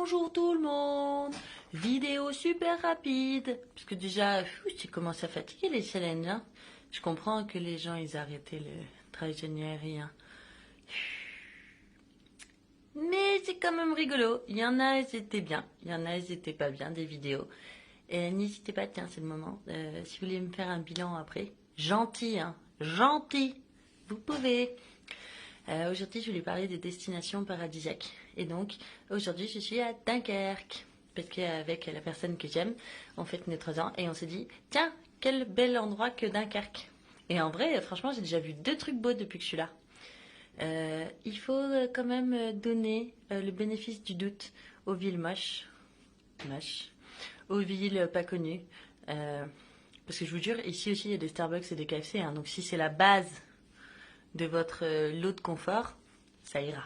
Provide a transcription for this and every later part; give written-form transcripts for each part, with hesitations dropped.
Bonjour tout le monde. Vidéo super rapide. Parce que déjà, j'ai commencé à fatiguer les challenges. Hein. Je comprends que les gens, ils arrêtaient le travail de nuit. Hein. Mais c'est quand même rigolo. Il y en a, ils étaient bien. Il y en a, ils étaient pas bien, des vidéos. Et n'hésitez pas, tiens, c'est le moment. Si vous voulez me faire un bilan après. Gentil, hein. Gentil. Vous pouvez. Aujourd'hui, je voulais parler des destinations paradisiaques. Et donc, aujourd'hui, je suis à Dunkerque. Parce qu'avec la personne que j'aime, on fête nos 3 ans et on s'est dit, tiens, quel bel endroit que Dunkerque. Et en vrai, franchement, j'ai déjà vu 2 trucs beaux depuis que je suis là. Il faut quand même donner le bénéfice du doute aux villes moches, aux villes pas connues. Parce que je vous jure, ici aussi, il y a des Starbucks et des KFC. Hein, donc si c'est la base de votre lot de confort, ça ira.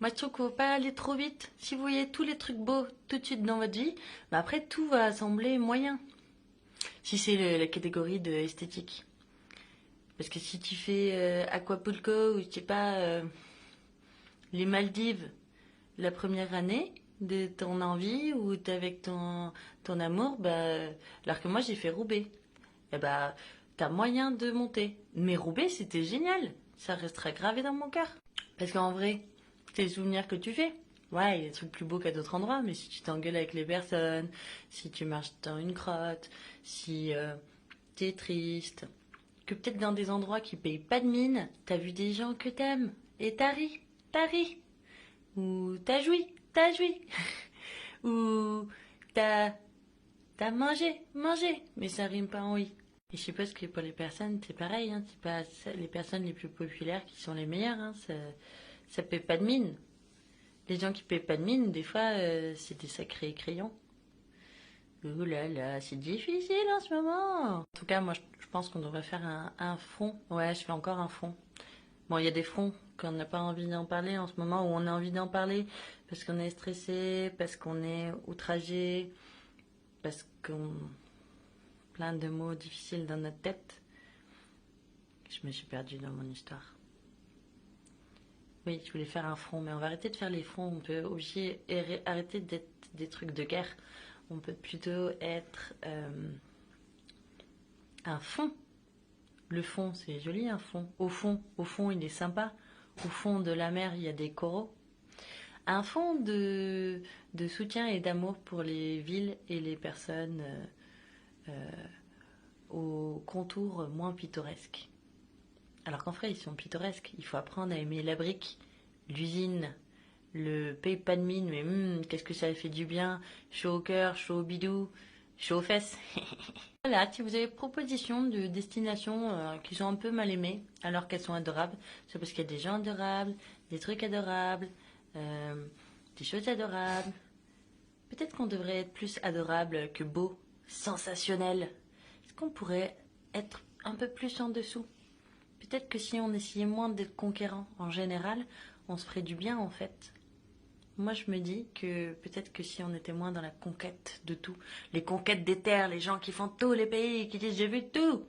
Moi, je trouve qu'il ne faut pas aller trop vite. Si vous voyez tous les trucs beaux tout de suite dans votre vie, bah après, tout va sembler moyen. Si c'est la catégorie de esthétique. Parce que si tu fais Aquapulco ou je sais pas, les Maldives la première année de ton envie ou t'es avec ton amour, bah, alors que moi j'ai fait Roubaix. Et bah, t'as moyen de monter. Mais Roubaix, c'était génial. Ça restera gravé dans mon cœur. Parce qu'en vrai, c'est les souvenirs que tu fais. Ouais, il y a des trucs plus beaux qu'à d'autres endroits, mais si tu t'engueules avec les personnes, si tu marches dans une crotte, si t'es triste, que peut-être dans des endroits qui payent pas de mine, t'as vu des gens que t'aimes, et t'as ri, ou t'as joui, ou t'as, t'as mangé, mais ça rime pas en oui. Et je suppose que pour les personnes, c'est pareil, hein, c'est pas les personnes les plus populaires qui sont les meilleures, hein, ça paie pas de mine. Les gens qui paient pas de mine, des fois, c'est des sacrés crayons. Ouh là là, c'est difficile en ce moment. En tout cas, moi, je pense qu'on devrait faire un front. Ouais, je fais encore un front. Bon, il y a des fronts qu'on n'a pas envie d'en parler en ce moment, où on a envie d'en parler parce qu'on est stressé, parce qu'on est outragé, parce qu'on... plein de mots difficiles dans notre tête. Je me suis perdue dans mon histoire. Oui, je voulais faire un front, mais on va arrêter de faire les fronts. On peut aussi arrêter d'être des trucs de guerre. On peut plutôt être un fond. Le fond, c'est joli, un fond. Au fond, il est sympa. Au fond de la mer, il y a des coraux. Un fond de soutien et d'amour pour les villes et les personnes aux contours moins pittoresques. Alors qu'en vrai, ils sont pittoresques. Il faut apprendre à aimer la brique, l'usine, le paye pas de mine, mais qu'est-ce que ça fait du bien. Chaud au cœur, chaud au bidou, chaud aux fesses. Voilà, si vous avez propositions de destinations qui sont un peu mal aimées, alors qu'elles sont adorables, c'est parce qu'il y a des gens adorables, des trucs adorables, des choses adorables. Peut-être qu'on devrait être plus adorable que beau, sensationnel. Est-ce qu'on pourrait être un peu plus en dessous? Peut-être que si on essayait moins d'être conquérant en général, on se ferait du bien en fait. Moi je me dis que peut-être que si on était moins dans la conquête de tout, les conquêtes des terres, les gens qui font tous les pays, qui disent j'ai vu tout.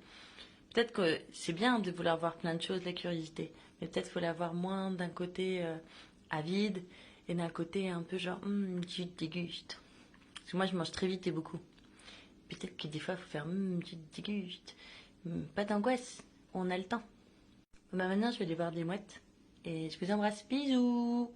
Peut-être que c'est bien de vouloir voir plein de choses, la curiosité, mais peut-être qu'il faut l'avoir moins d'un côté avide et d'un côté un peu genre tu dégustes. Parce que moi je mange très vite et beaucoup. Peut-être que des fois il faut faire tu dégustes. Pas d'angoisse, on a le temps. Bah maintenant je vais aller voir des mouettes et je vous embrasse, bisous.